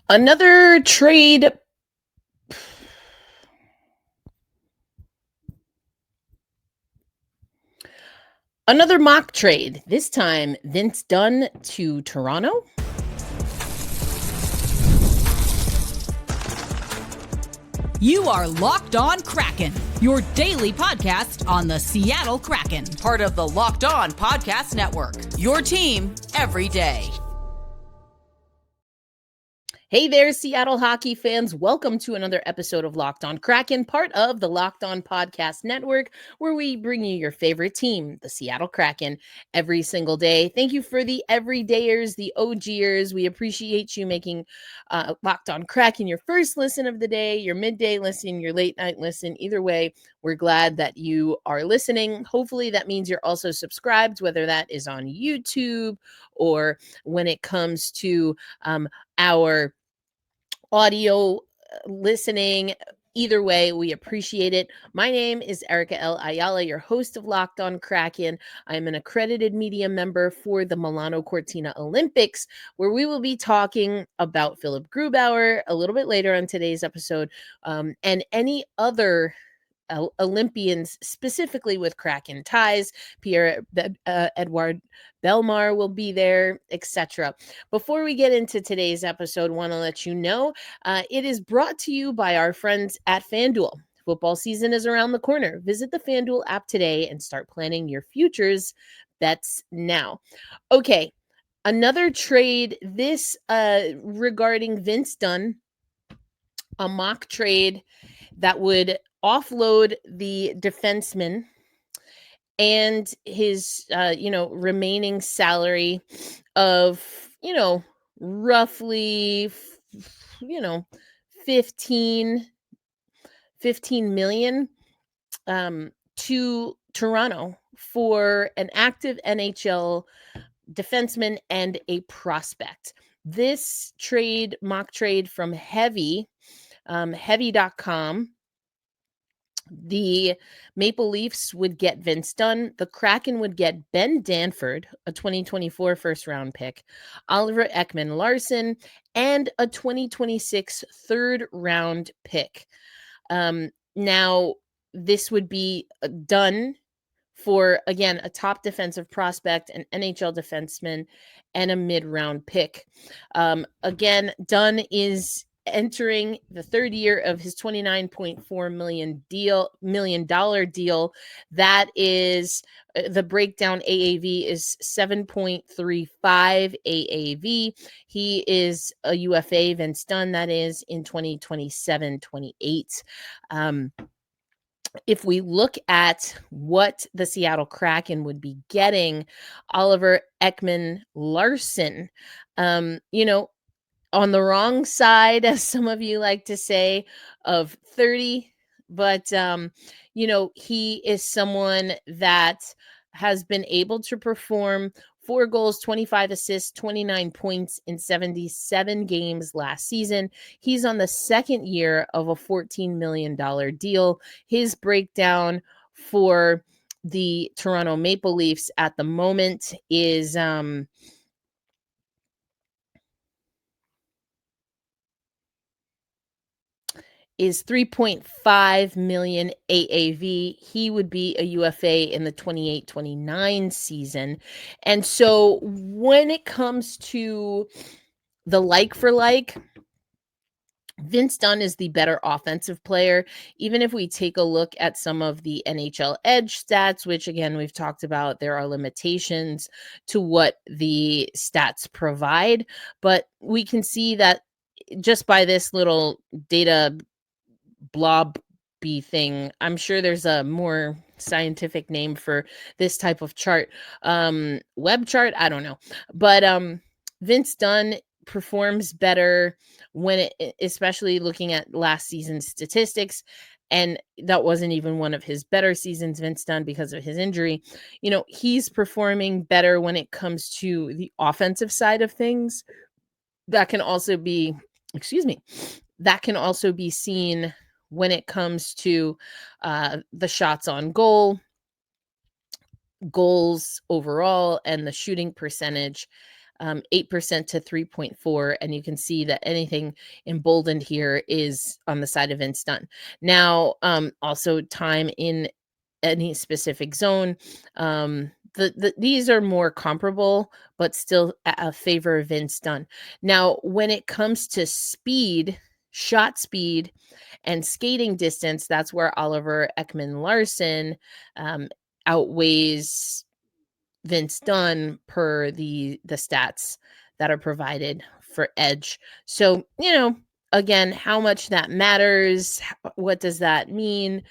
Another trade. Another mock trade. This time, Vince Dunn to Toronto. You are Locked On Kraken, your daily podcast on the Seattle Kraken, part of the Locked On Podcast Network, your team every day. Hey there, Seattle hockey fans. Welcome to another episode of Locked On Kraken, part of the Locked On Podcast Network, where we bring you your favorite team, the Seattle Kraken, every single day. Thank you for the everydayers, the OGers. We appreciate you making Locked On Kraken your first listen of the day, your midday listen, your late night listen. Either way, we're glad that you are listening. Hopefully that means you're also subscribed, whether that is on YouTube or when it comes to our audio listening. Either way, we appreciate it. My name is Erica L. Ayala, your host of Locked On Kraken. I'm an accredited media member for the Milano Cortina Olympics, where we will be talking about Philip Grubauer a little bit later on today's episode, and any other Olympians, specifically with Kraken ties. Pierre Edouard Belmar will be there, etc. Before we get into today's episode, want to let you know it is brought to you by our friends at FanDuel. Football season is around the corner. Visit the FanDuel app today and start planning your futures bets now. Okay, another trade. This regarding Vince Dunn, a mock trade that would offload the defenseman and his remaining salary of roughly 15 million to Toronto for an active NHL defenseman and a prospect. This trade, mock trade from heavy.com. The Maple Leafs would get Vince Dunn. The Kraken would get Ben Danford, a 2024 first-round pick, Oliver Ekman-Larsson, and a 2026 third-round pick. Now, this would be done for, again, a top defensive prospect, an NHL defenseman, and a mid-round pick. Again, Dunn is entering the third year of his $29.4 million deal. That is the breakdown. AAV is 7.35 AAV. He is a UFA, Vince Dunn, that is, in 2027-28. If we look at what the Seattle Kraken would be getting, Oliver Ekman-Larsson, on the wrong side, as some of you like to say, of 30. But, he is someone that has been able to perform 4 goals, 25 assists, 29 points in 77 games last season. He's on the second year of a $14 million deal. His breakdown for the Toronto Maple Leafs at the moment is is 3.5 million AAV. He would be a UFA in the 28-29 season. And so when it comes to the like for like, Vince Dunn is the better offensive player. Even if we take a look at some of the NHL Edge stats, which again, we've talked about, there are limitations to what the stats provide, but we can see that just by this little data blobby thing, I'm sure there's a more scientific name for this type of chart, web chart, I don't know, but Vince Dunn performs better when especially looking at last season's statistics, and that wasn't even one of his better seasons, Vince Dunn, because of his injury. He's performing better when it comes to the offensive side of things. That can also be seen when it comes to the shots on goal, goals overall, and the shooting percentage 8% to 3.4. And you can see that anything emboldened here is on the side of Vince Dunn. Now, also time in any specific zone. These are more comparable, but still a favor of Vince Dunn. Now, when it comes to speed, shot speed, and skating distance, that's where Oliver Ekman-Larsson outweighs Vince Dunn per the stats that are provided for edge. So, again, how much that matters, what does that mean?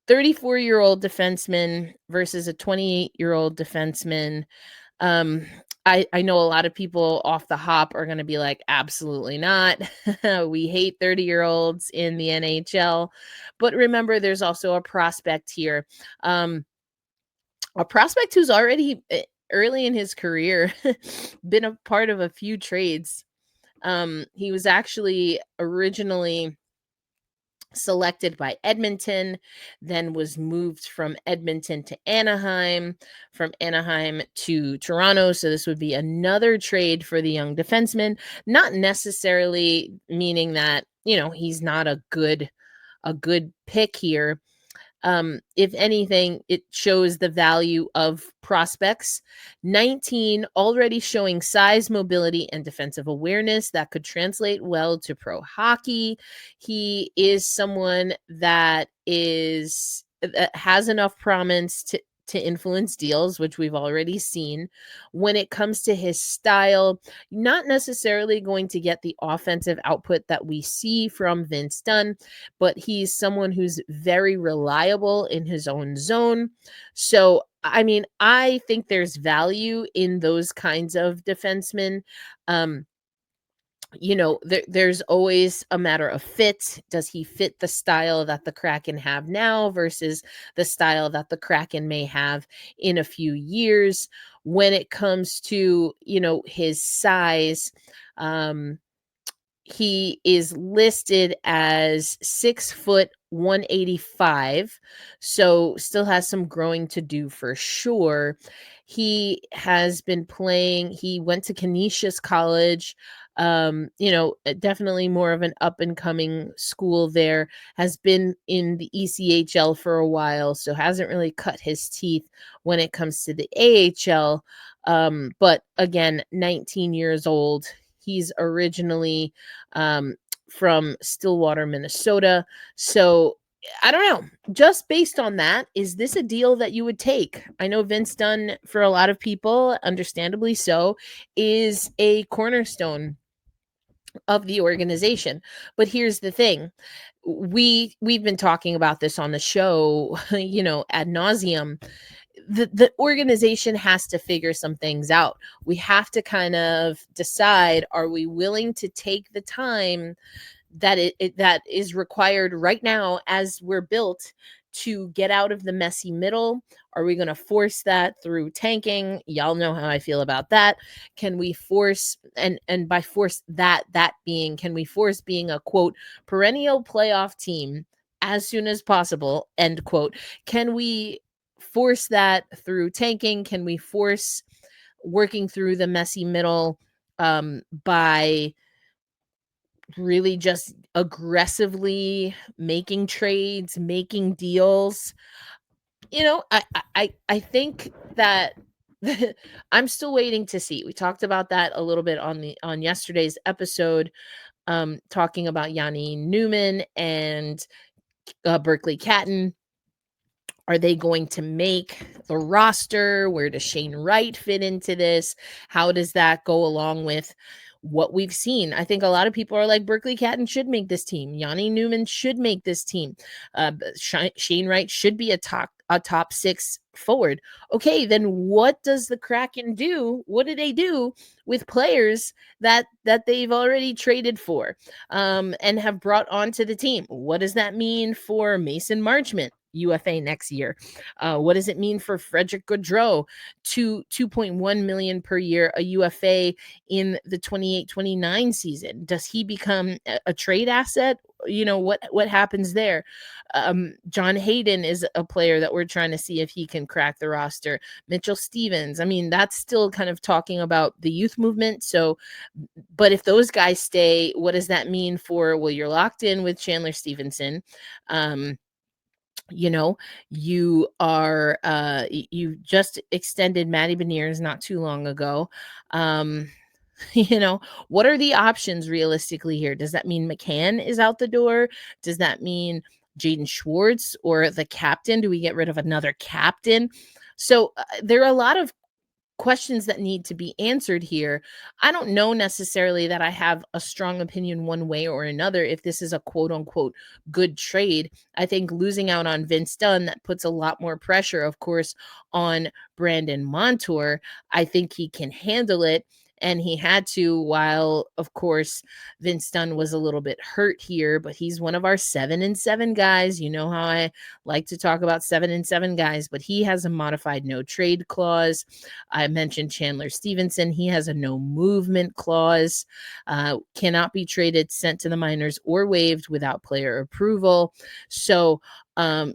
34-year-old defenseman versus a 28-year-old defenseman. I know a lot of people off the hop are going to be like, absolutely not. We hate 30-year-olds in the NHL. But remember, there's also a prospect here. A prospect who's already early in his career been a part of a few trades. He was actually originally selected by Edmonton, then was moved from Edmonton to Anaheim, from Anaheim to Toronto. So this would be another trade for the young defenseman, not necessarily meaning that, he's not a good pick here. If anything, it shows the value of prospects. 19, already showing size, mobility, and defensive awareness that could translate well to pro hockey. He is someone that has enough promise to influence deals, which we've already seen. When it comes to his style, not necessarily going to get the offensive output that we see from Vince Dunn, but he's someone who's very reliable in his own zone. So, I think there's value in those kinds of defensemen. There's always a matter of fit. Does he fit the style that the Kraken have now versus the style that the Kraken may have in a few years? When it comes to, his size, he is listed as 6 foot 185, so still has some growing to do for sure. He has been playing, he went to Canisius College, definitely more of an up and coming school there, has been in the ECHL for a while, so hasn't really cut his teeth when it comes to the AHL. But again, 19 years old. He's originally from Stillwater, Minnesota. So I don't know. Just based on that, is this a deal that you would take? I know Vince Dunn, for a lot of people, understandably so, is a cornerstone of the organization. But here's the thing. We've been talking about this on the show, ad nauseum. The organization has to figure some things out. We have to kind of decide, are we willing to take the time that that is required right now as we're built to get out of the messy middle? Are we going to force that through tanking? Y'all know how I feel about that. Can we force, and by force that being, can we force being a quote perennial playoff team as soon as possible, end quote? Can we force that through tanking? Can we force working through the messy middle by really just aggressively making trades, making deals? I think that I'm still waiting to see. We talked about that a little bit on yesterday's episode, talking about Yanni Newman and Berkeley Catton. Are they going to make the roster? Where does Shane Wright fit into this? How does that go along with what we've seen? I think a lot of people are like, Berkeley Catton should make this team. Yanni Newman should make this team. Shane Wright should be a top 6 forward. Okay, then what does the Kraken do? What do they do with players that they've already traded for and have brought onto the team? What does that mean for Mason Marchment, UFA next year? What does it mean for Frederick Gaudreau, $2.1 million per year, a UFA in the 28-29 season? Does he become a trade asset? what happens there? John Hayden is a player that we're trying to see if he can crack the roster. Mitchell Stevens, I mean, that's still kind of talking about the youth movement. So, but if those guys stay, what does that mean for, well, you're locked in with Chandler Stevenson. You know, you are you just extended Matty Beniers not too long ago. What are the options realistically here? Does that mean McCann is out the door? Does that mean Jaden Schwartz or the captain? Do we get rid of another captain? So there are a lot of questions that need to be answered here. I don't know necessarily that I have a strong opinion one way or another if this is a quote unquote good trade. I think losing out on Vince Dunn, that puts a lot more pressure, of course, on Brandon Montour. I think he can handle it. And he had to, while, of course, Vince Dunn was a little bit hurt here, but he's one of our 7-7 guys. You know how I like to talk about 7-7 guys, but he has a modified no trade clause. I mentioned Chandler Stevenson. He has a no movement clause, cannot be traded, sent to the minors, or waived without player approval. So, I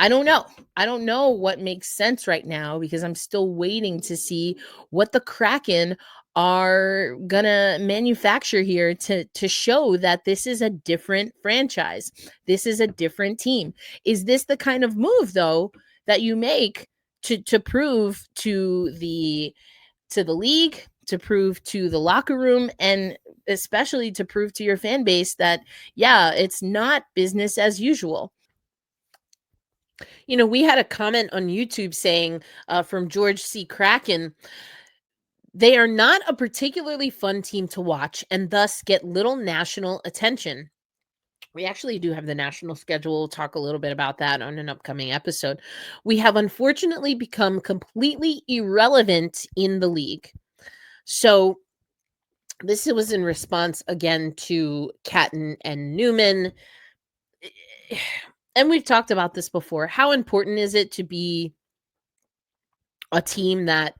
don't know. I don't know what makes sense right now because I'm still waiting to see what the Kraken are gonna manufacture here to show that this is a different franchise. This is a different team. Is this the kind of move though that you make to prove to the league, to prove to the locker room, and especially to prove to your fan base that, yeah, it's not business as usual? We had a comment on YouTube saying from George C. Kraken, they are not a particularly fun team to watch and thus get little national attention. We actually do have the national schedule. We'll talk a little bit about that on an upcoming episode. We have unfortunately become completely irrelevant in the league. So this was in response again to Catton and Newman. And we've talked about this before. How important is it to be a team that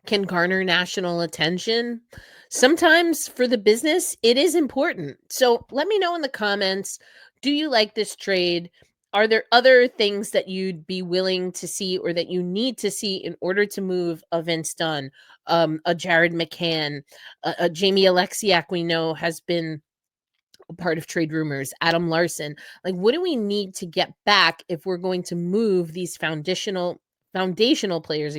can garner national attention? Sometimes for the business, it is important. So let me know in the comments, do you like this trade? Are there other things that you'd be willing to see or that you need to see in order to move a Vince Dunn, a Jared McCann, a Jamie Alexiak, we know has been a part of trade rumors, Adam Larson? Like, what do we need to get back if we're going to move these foundational players,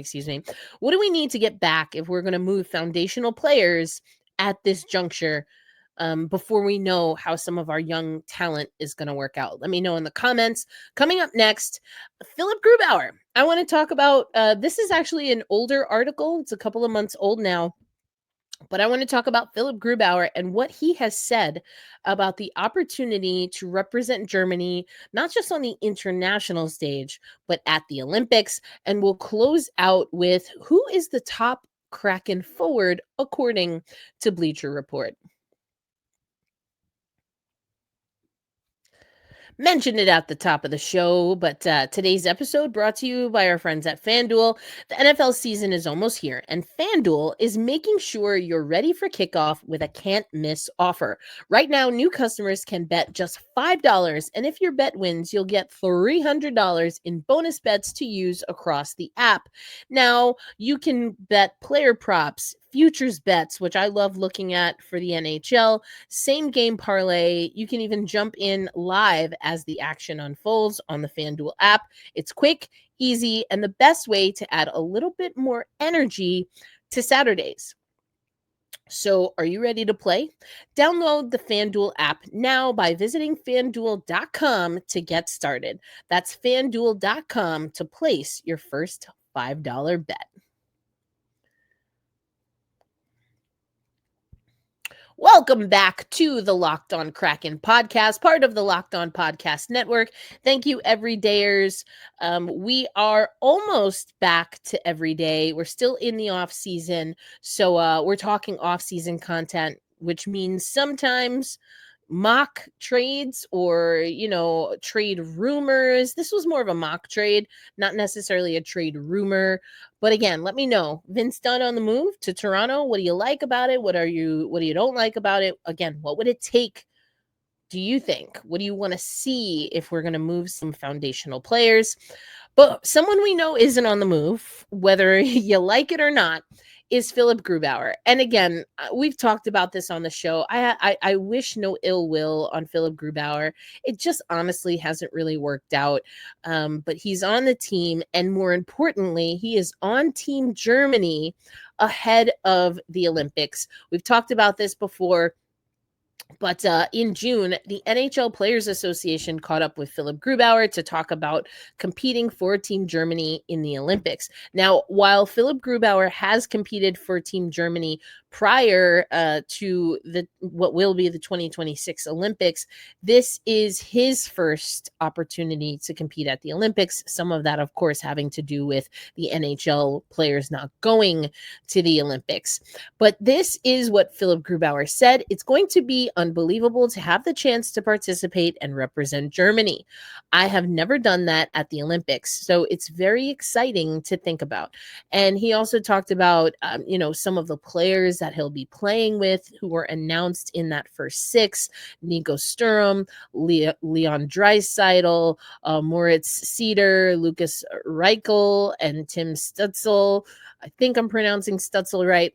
what do we need to get back if we're going to move foundational players at this juncture, before we know how some of our young talent is going to work out? Let me know in the comments. Coming up next, Philip Grubauer. I want to talk about, this is actually an older article. It's a couple of months old now. But I want to talk about Philip Grubauer and what he has said about the opportunity to represent Germany, not just on the international stage, but at the Olympics. And we'll close out with who is the top Kraken forward, according to Bleacher Report. Mentioned it at the top of the show, but today's episode brought to you by our friends at FanDuel. The NFL season is almost here, and FanDuel is making sure you're ready for kickoff with a can't-miss offer. Right now, new customers can bet just $5, and if your bet wins, you'll get $300 in bonus bets to use across the app. Now, you can bet player props, futures bets, which I love looking at for the NHL, same game parlay. You can even jump in live as the action unfolds on the FanDuel app. It's quick, easy, and the best way to add a little bit more energy to Saturdays. So are you ready to play? Download the FanDuel app now by visiting FanDuel.com to get started. That's FanDuel.com to place your first $5 bet. Welcome back to the Locked On Kraken podcast, part of the Locked On Podcast Network. Thank you, everydayers. We are almost back to every day. We're still in the off season, so we're talking off season content, which means sometimes mock trades or, trade rumors. This was more of a mock trade, not necessarily a trade rumor. But again, let me know. Vince Dunn on the move to Toronto. What do you like about it? What do you don't like about it? Again, what would it take? Do you think? What do you want to see if we're going to move some foundational players? But someone we know isn't on the move, whether you like it or not, is Philip Grubauer. And again, we've talked about this on the show. I wish no ill will on Philip Grubauer. It just honestly hasn't really worked out. But he's on the team. And more importantly, he is on Team Germany ahead of the Olympics. We've talked about this before. But in June, the NHL Players Association caught up with Philip Grubauer to talk about competing for Team Germany in the Olympics. Now, while Philip Grubauer has competed for Team Germany prior to what will be the 2026 Olympics, this is his first opportunity to compete at the Olympics. Some of that, of course, having to do with the NHL players not going to the Olympics. But this is what Philip Grubauer said. It's going to be unbelievable to have the chance to participate and represent Germany. I have never done that at the Olympics, so it's very exciting to think about. And he also talked about, some of the players that he'll be playing with who were announced in that first six: Nico Sturm, Leon Draisaitl, Moritz Seider, Lucas Reichel, and Tim Stützle. I think I'm pronouncing Stützle right.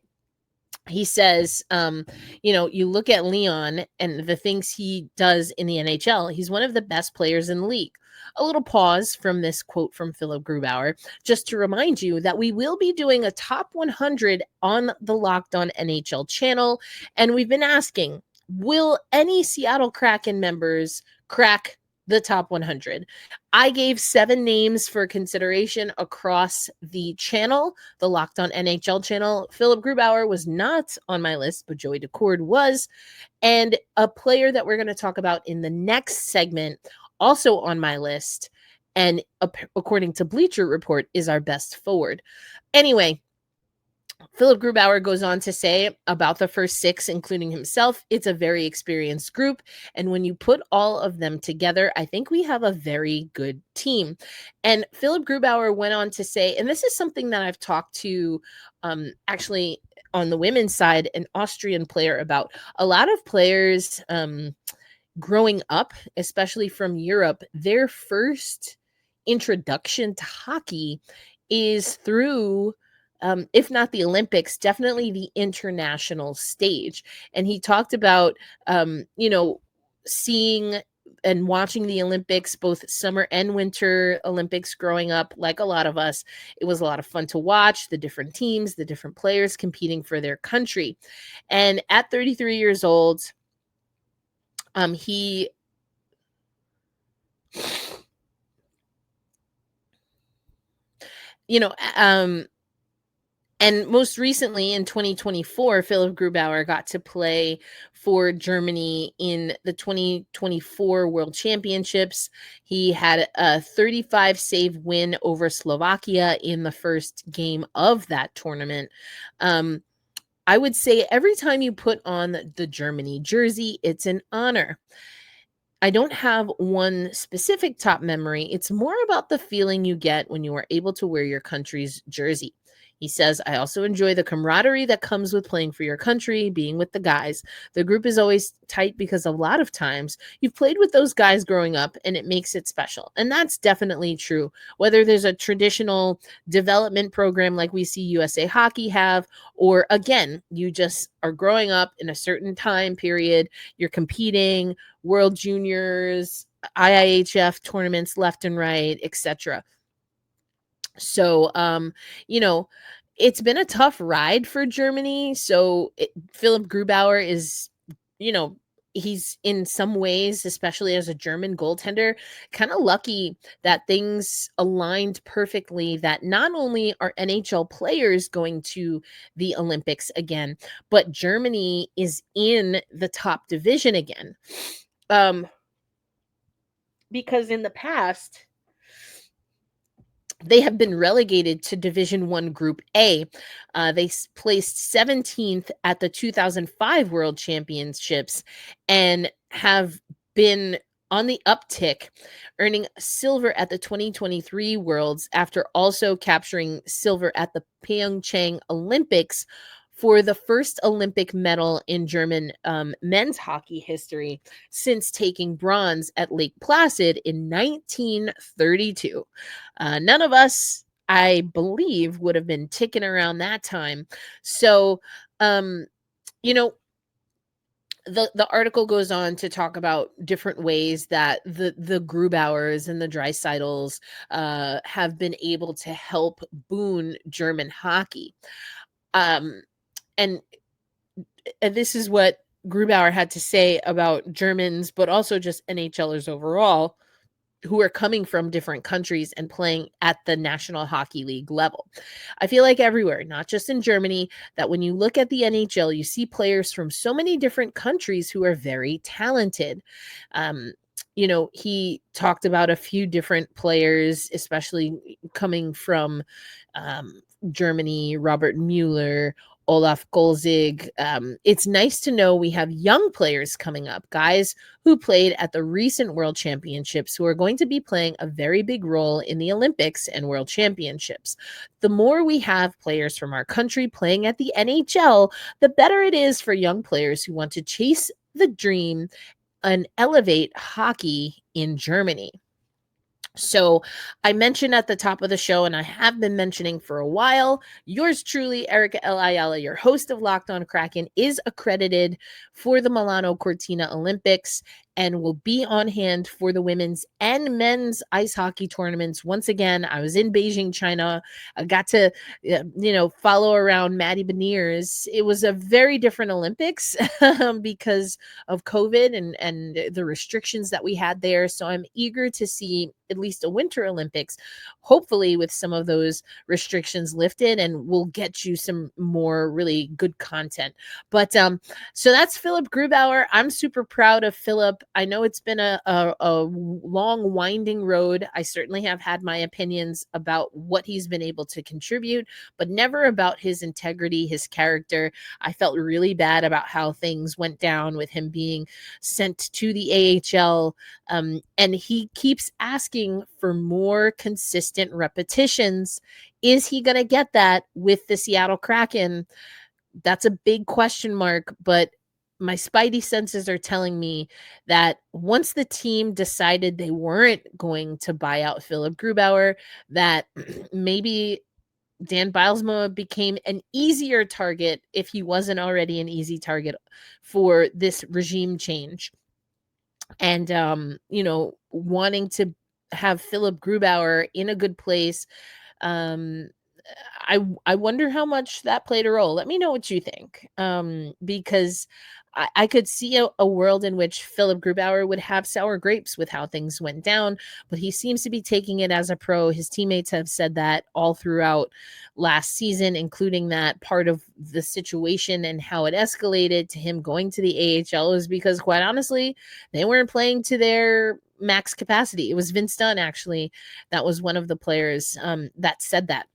He says, you look at Leon and the things he does in the NHL, he's one of the best players in the league. A little pause from this quote from Philip Grubauer, just to remind you that we will be doing a top 100 on the Locked On NHL channel. And we've been asking, will any Seattle Kraken members crack the top 100? I gave 7 names for consideration across the channel, the Locked On NHL channel. Philip Grubauer was not on my list, but Joey Decord was. And a player that we're going to talk about in the next segment, also on my list, and according to Bleacher Report, is our best forward. Anyway, Philip Grubauer goes on to say about the first 6, including himself, it's a very experienced group. And when you put all of them together, I think we have a very good team. And Philip Grubauer went on to say, and this is something that I've talked to actually on the women's side, an Austrian player about. A lot of players growing up, especially from Europe, their first introduction to hockey is through if not the Olympics, definitely the international stage. And he talked about, seeing and watching the Olympics, both summer and winter Olympics growing up, like a lot of us. It was a lot of fun to watch the different teams, the different players competing for their country. And at 33 years old, he and most recently in 2024, Philip Grubauer got to play for Germany in the 2024 World Championships. He had a 35 save win over Slovakia in the first game of that tournament. I would say every time you put on the Germany jersey, it's an honor. I don't have one specific top memory. It's more about the feeling you get when you are able to wear your country's jersey. He says, I also enjoy the camaraderie that comes with playing for your country, being with the guys. The group is always tight because a lot of times you've played with those guys growing up and it makes it special. And that's definitely true. Whether there's a traditional development program like we see USA Hockey have, or again, you just are growing up in a certain time period, you're competing, World Juniors, IIHF tournaments left and right, etc. So, it's been a tough ride for Germany. So Philip Grubauer is, he's in some ways, especially as a German goaltender, kind of lucky that things aligned perfectly, that not only are NHL players going to the Olympics again, but Germany is in the top division again. Because in the past, they have been relegated to Division I Group A. They placed 17th at the 2005 World Championships and have been on the uptick, earning silver at the 2023 Worlds after also capturing silver at the Pyeongchang Olympics for the first Olympic medal in German men's hockey history since taking bronze at Lake Placid in 1932. None of us, I believe, would have been ticking around that time. So, you know, the article goes on to talk about different ways that the Grubauers and the Dreisaitl's have been able to help boon German hockey. And this is what Grubauer had to say about Germans, but also just NHLers overall, who are coming from different countries and playing at the National Hockey League level. I feel like everywhere, not just in Germany, that when you look at the NHL, you see players from so many different countries who are very talented. He talked about a few different players, especially coming from Germany, Robert Mueller, Olaf Golzig. It's nice to know we have young players coming up, guys who played at the recent World Championships who are going to be playing a very big role in the Olympics and World Championships. The more we have players from our country playing at the NHL, the better it is for young players who want to chase the dream and elevate hockey in Germany. So I mentioned at the top of the show, and I have been mentioning for a while, yours truly, Erica L. Ayala, your host of Locked On Kraken, is accredited for the Milano Cortina Olympics and will be on hand for the women's and men's ice hockey tournaments. Once again, I was in Beijing, China. I got to, follow around Maddie Beniers. It was a very different Olympics because of COVID and the restrictions that we had there. So I'm eager to see at least a Winter Olympics, hopefully with some of those restrictions lifted, and we'll get you some more really good content. But so that's Philipp Grubauer. I'm super proud of Philipp. I know it's been a long, winding road. I certainly have had my opinions about what he's been able to contribute, but never about his integrity, his character. I felt really bad about how things went down with him being sent to the AHL. And he keeps asking for more consistent repetitions. Is he going to get that with the Seattle Kraken? That's a big question mark, but my spidey senses are telling me that once the team decided they weren't going to buy out Philipp Grubauer, that maybe Dan Bylsma became an easier target, if he wasn't already an easy target, for this regime change. And, wanting to have Philipp Grubauer in a good place, I wonder how much that played a role. Let me know what you think, because I could see a world in which Philipp Grubauer would have sour grapes with how things went down, but he seems to be taking it as a pro. His teammates have said that all throughout last season, including that part of the situation and how it escalated to him going to the AHL is because, quite honestly, they weren't playing to their max capacity. It was Vince Dunn, actually, that was one of the players that said that.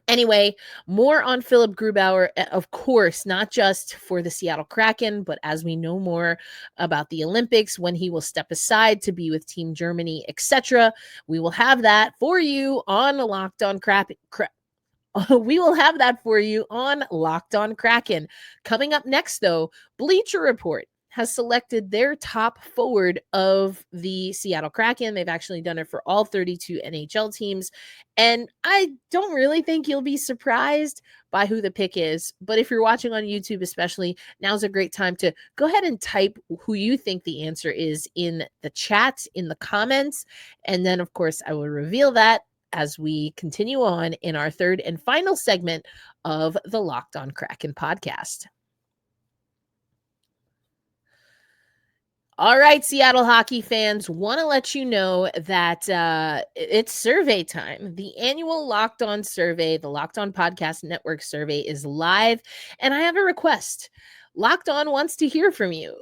Anyway, more on Philipp Grubauer, of course, not just for the Seattle Kraken, but as we know more about the Olympics, when he will step aside to be with Team Germany, etc. We will have that for you on Locked On Kraken. We will have that for you on Locked On Kraken. Coming up next, though, Bleacher Report has selected their top forward of the Seattle Kraken. They've actually done it for all 32 NHL teams. And I don't really think you'll be surprised by who the pick is. But if you're watching on YouTube especially, now's a great time to go ahead and type who you think the answer is in the chat, in the comments. And then, of course, I will reveal that as we continue on in our third and final segment of the Locked On Kraken podcast. All right, Seattle hockey fans, want to let you know that it's survey time. The annual Locked On survey, the Locked On Podcast Network survey, is live, and I have a request. Locked On wants to hear from you.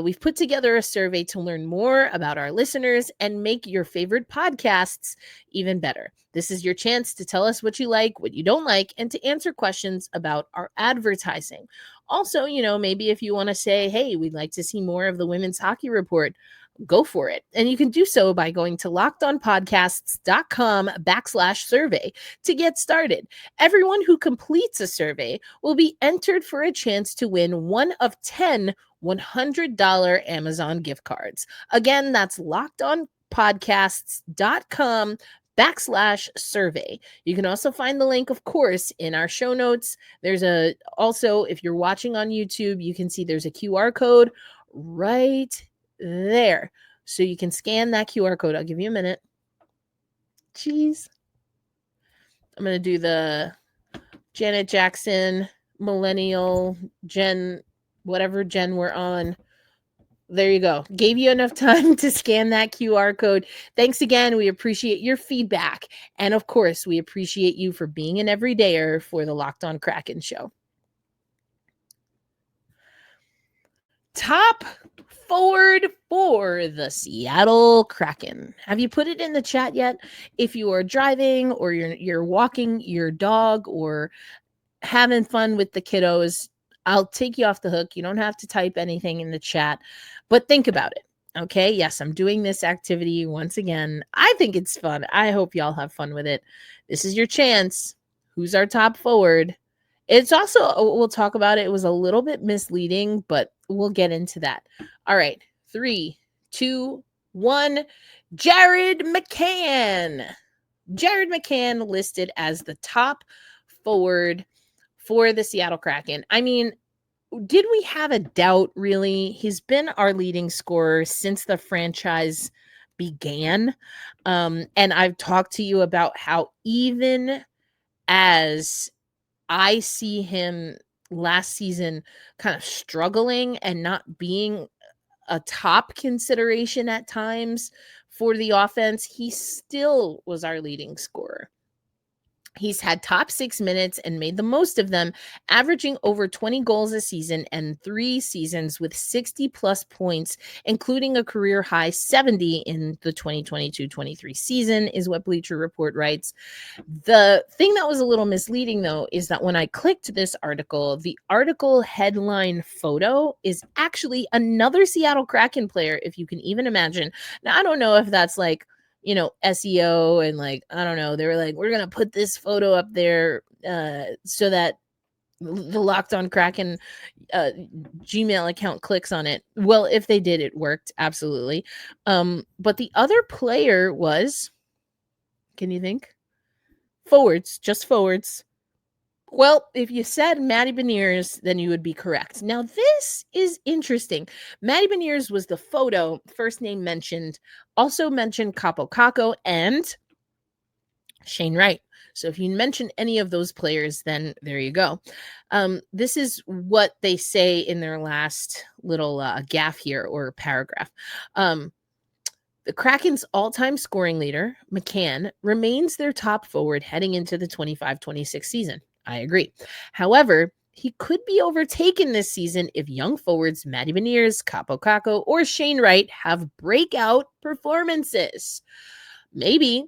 We've put together a survey to learn more about our listeners and make your favorite podcasts even better. This is your chance to tell us what you like, what you don't like, and to answer questions about our advertising. Also, maybe if you want to say, hey, we'd like to see more of the Women's Hockey Report, go for it. And you can do so by going to lockedonpodcasts.com/survey to get started. Everyone who completes a survey will be entered for a chance to win one of 10 $100 Amazon gift cards. Again, that's lockedonpodcasts.com/survey. You can also find the link, of course, in our show notes. Also, if you're watching on YouTube, you can see there's a QR code right there. So you can scan that QR code. I'll give you a minute. Jeez. I'm going to do the Janet Jackson, millennial, Gen, whatever Gen we're on. There you go. Gave you enough time to scan that QR code. Thanks again. We appreciate your feedback. And of course, we appreciate you for being an everydayer for the Locked On Kraken show. Top forward for the Seattle Kraken. Have you put it in the chat yet? If you are driving or you're walking your dog or having fun with the kiddos, I'll take you off the hook. You don't have to type anything in the chat, but think about it. Okay. Yes, I'm doing this activity once again. I think it's fun. I hope y'all have fun with it. This is your chance. Who's our top forward? It's also, we'll talk about it. It was a little bit misleading, but we'll get into that. All right. 3, 2, 1. Jared McCann. Jared McCann listed as the top forward for the Seattle Kraken. I mean, did we have a doubt, really? He's been our leading scorer since the franchise began. And I've talked to you about how even as I see him last season kind of struggling and not being a top consideration at times for the offense, he still was our leading scorer. He's had top 6 minutes and made the most of them, averaging over 20 goals a season and 3 seasons with 60-plus points, including a career high 70 in the 2022-23 season, is what Bleacher Report writes. The thing that was a little misleading, though, is that when I clicked this article, the article headline photo is actually another Seattle Kraken player, if you can even imagine. Now, I don't know if that's like, SEO and I don't know. They were like, we're going to put this photo up there so that the Locked On Kraken Gmail account clicks on it. Well, if they did, it worked. Absolutely. But the other player was, can you think? Forwards, just forwards. Well, if you said Matty Beniers, then you would be correct. Now, this is interesting. Matty Beniers was the photo, first name mentioned, also mentioned Capo Caco and Shane Wright. So if you mention any of those players, then there you go. This is what they say in their last little gaffe here or paragraph. The Kraken's all-time scoring leader, McCann, remains their top forward heading into the 25-26 season. I agree. However, he could be overtaken this season if young forwards Matty Beniers, Capo Caco, or Shane Wright have breakout performances. Maybe.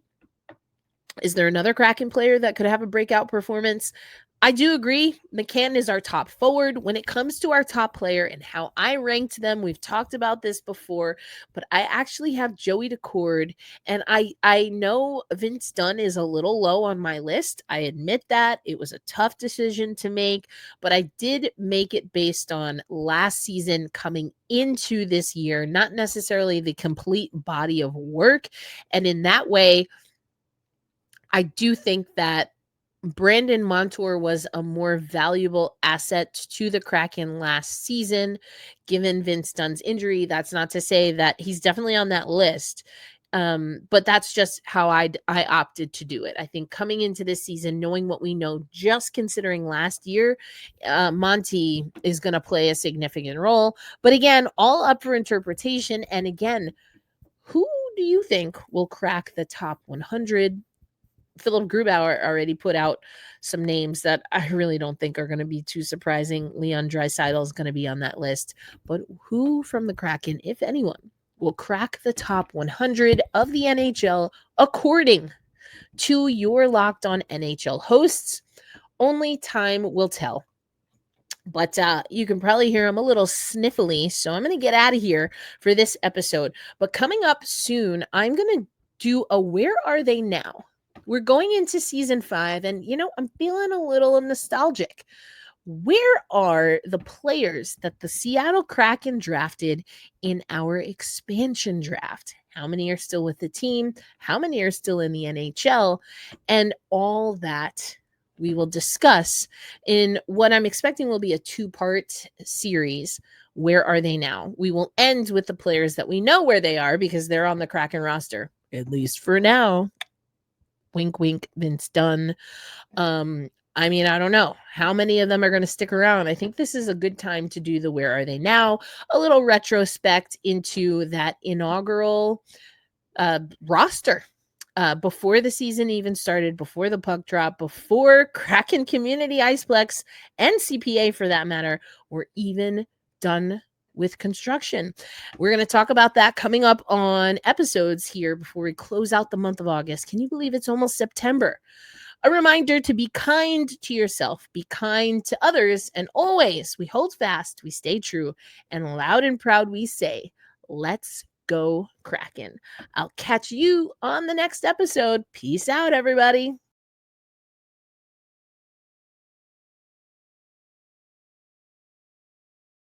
Is there another Kraken player that could have a breakout performance? I do agree. McCann is our top forward. When it comes to our top player and how I ranked them, we've talked about this before, but I actually have Joey Decord, and I know Vince Dunn is a little low on my list. I admit that. It was a tough decision to make, but I did make it based on last season coming into this year, not necessarily the complete body of work. And in that way, I do think that Brandon Montour was a more valuable asset to the Kraken last season, given Vince Dunn's injury. That's not to say that he's definitely on that list, but that's just how I opted to do it. I think coming into this season, knowing what we know, just considering last year, Monty is going to play a significant role. But again, all up for interpretation. And again, who do you think will crack the top 100? Philip Grubauer already put out some names that I really don't think are going to be too surprising. Leon Draisaitl is going to be on that list. But who from the Kraken, if anyone, will crack the top 100 of the NHL according to your Locked On NHL hosts? Only time will tell. But you can probably hear I'm a little sniffly, so I'm going to get out of here for this episode. But coming up soon, I'm going to do a Where Are They Now? We're going into season 5, and I'm feeling a little nostalgic. Where are the players that the Seattle Kraken drafted in our expansion draft? How many are still with the team? How many are still in the NHL? And all that we will discuss in what I'm expecting will be a 2-part series. Where are they now? We will end with the players that we know where they are because they're on the Kraken roster, at least for now. Wink, wink, Vince Dunn. I mean, I don't know how many of them are going to stick around. I think this is a good time to do the Where Are They Now? A little retrospect into that inaugural roster. Before the season even started, before the puck drop, before Kraken Community Iceplex and CPA for that matter were even done with construction. We're going to talk about that coming up on episodes here before we close out the month of August. Can you believe it's almost September? A reminder to be kind to yourself, be kind to others, and always we hold fast, we stay true, and loud and proud we say, let's go Kraken. I'll catch you on the next episode. Peace out, everybody.